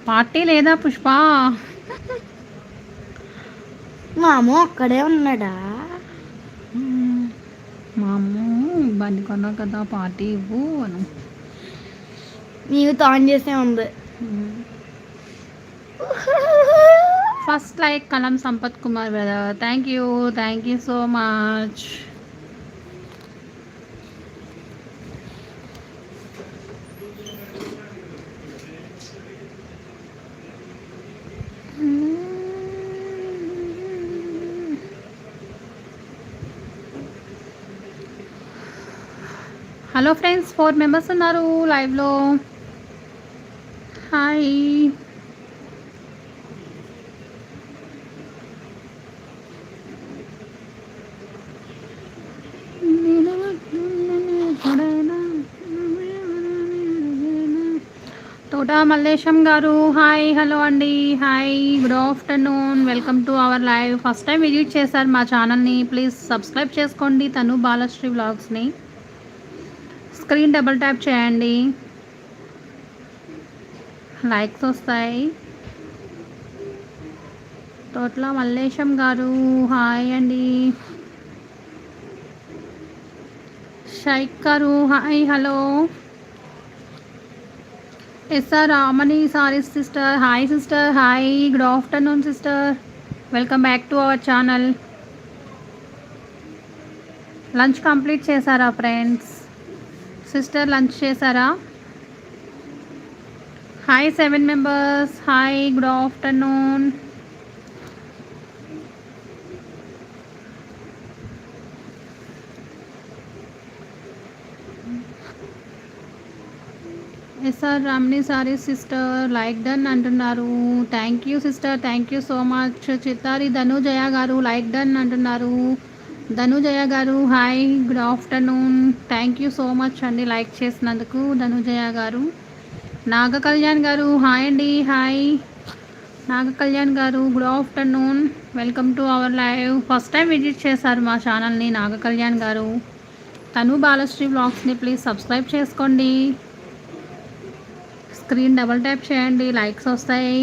Party లేదా పుష్ప? మా అమ్మ ఒక్కడే ఉన్నాడా? మా అమ్మ బండి కొన్నా కదా పార్టీ ఇవ్వు అను. నీవు తాన్ చేసే ఉంది. First like Kalam Sampath Kumar brother, thank you so much. Hello friends, 4 members ఉన్నారు లైవ్లో. Hi. Thota Mallesham garu hi, hello అండి, hi, good afternoon, welcome to our live. First time visit చేశారు మా ఛానల్ని, ప్లీజ్ సబ్స్క్రైబ్ చేసుకోండి తను బాలశ్రీ వ్లాగ్స్ని. స్క్రీన్ డబుల్ ట్యాప్ చేయండి, లైక్స్ వస్తాయి. తోట్ల మల్లేశం గారు హాయ్ అండి. Shaik garu hi, hello. SR Ramani sorry sister, hi sister, hi, good afternoon sister, welcome back to our channel. Lunch complete చేశారా ఫ్రెండ్స్? సిస్టర్ లంచ్ చేశారా? Hi 7 members, hi, good afternoon. SR రామ్ని sorry sister like done అంటున్నారు, thank you sister, thank you so much. Chittari Dhanujaya garu like done అంటున్నారు. Dhanujaya garu hi, good afternoon, thank you so much అండి like చేసినందుకు ధనుజయ గారు. నాగ కళ్యాణ్ గారు hi అండి, hi నాగ కళ్యాణ్ గారు, good afternoon, welcome to our live. First time visit చేశారు మా ఛానల్ని నాగ కళ్యాణ్ గారు. తను బాలశ్రీ వ్లాగ్స్ని ప్లీజ్ సబ్స్క్రైబ్ చేసుకోండి, స్క్రీన్ డబల్ ట్యాప్ చేయండి, లైక్స్ వస్తాయి.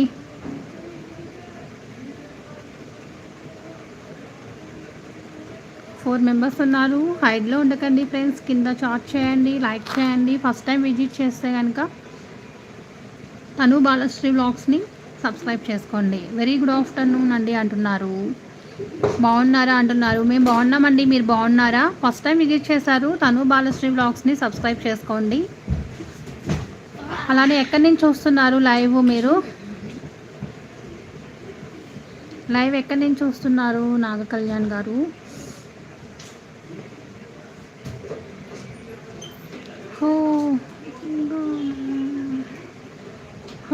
ఫోర్ మెంబర్స్ ఉన్నారు. హైడ్లో ఉండకండి ఫ్రెండ్స్, కింద చాట్ చేయండి, లైక్ చేయండి. ఫస్ట్ టైం విజిట్ చేస్తే కనుక తను బాలశ్రీ వ్లాగ్స్ని సబ్స్క్రైబ్ చేసుకోండి. వెరీ గుడ్ ఆఫ్టర్నూన్ అండి అంటున్నారు, బాగున్నారా అంటున్నారు. మేము బాగున్నామండి, మీరు బాగున్నారా? ఫస్ట్ టైం విజిట్ చేశారు తను బాలశ్రీ వ్లాగ్స్ని సబ్స్క్రైబ్ చేసుకోండి. అలానే ఎక్కడి నుంచి చూస్తున్నారు లైవ్? మీరు లైవ్ ఎక్కడి నుంచి చూస్తున్నారు నాగ కళ్యాణ్ గారు?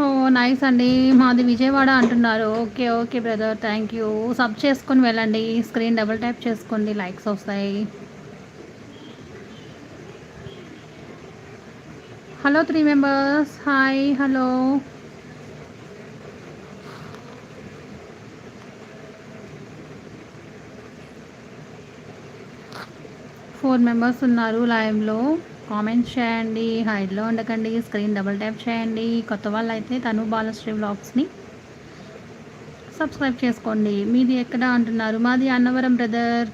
ఓ నైస్ అండి, మాది విజయవాడ అంటున్నారు. Okay okay brother, thank you. Sub చేసుకొని వెళ్ళండి, స్క్రీన్ డబుల్ ట్యాప్ చేసుకోండి, లైక్స్ వస్తాయి. Hello 3 members, hi, hello. Four members ఉన్నారు లైవ్లో. కామెంట్స్ చేయండి, హైడ్లో ఉండకండి, స్క్రీన్ డబుల్ ట్యాప్ చేయండి. కొత్త వాళ్ళు అయితే తను బాలశ్రీ వ్లాగ్స్ని సబ్స్క్రైబ్ చేసుకోండి. మీది ఎక్కడ అంటున్నారు? మాది అన్నవరం బ్రదర్,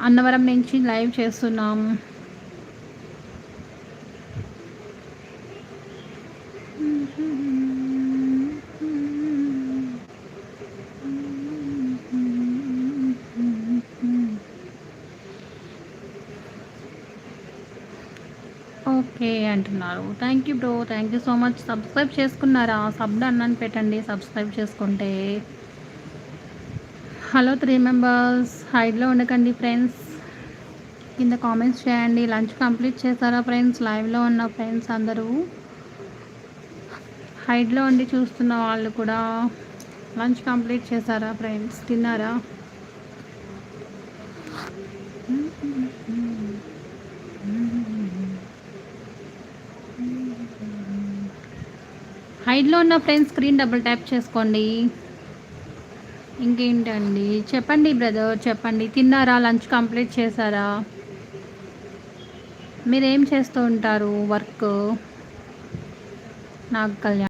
అన్నవరం నుంచి లైవ్ చేస్తున్నాం. ఓకే అంటున్నారు, thank you bro, thank you so much. Subscribe చేసుకున్నారా? సబ్ అన్నాను పెట్టండి సబ్స్క్రైబ్ చేసుకుంటే. హలో 3 మెంబర్స్, హైడ్లో ఉండకండి ఫ్రెండ్స్, కింద కామెంట్స్ చేయండి. లంచ్ కంప్లీట్ చేశారా ఫ్రెండ్స్? లైవ్లో ఉన్న ఫ్రెండ్స్ అందరూ హైడ్లో ఉండి చూస్తున్న వాళ్ళు కూడా లంచ్ కంప్లీట్ చేశారా ఫ్రెండ్స్? తిన్నారా? హైడ్లో ఉన్న ఫ్రెండ్స్ స్క్రీన్ డబుల్ ట్యాప్ చేసుకోండి. ఇంకేంటండి చెప్పండి బ్రదర్, చెప్పండి. తిన్నారా? లంచ్ కంప్లీట్ చేశారా? మీరేం చేస్తూ ఉంటారు వర్క్? నాగ కళ్యాణ్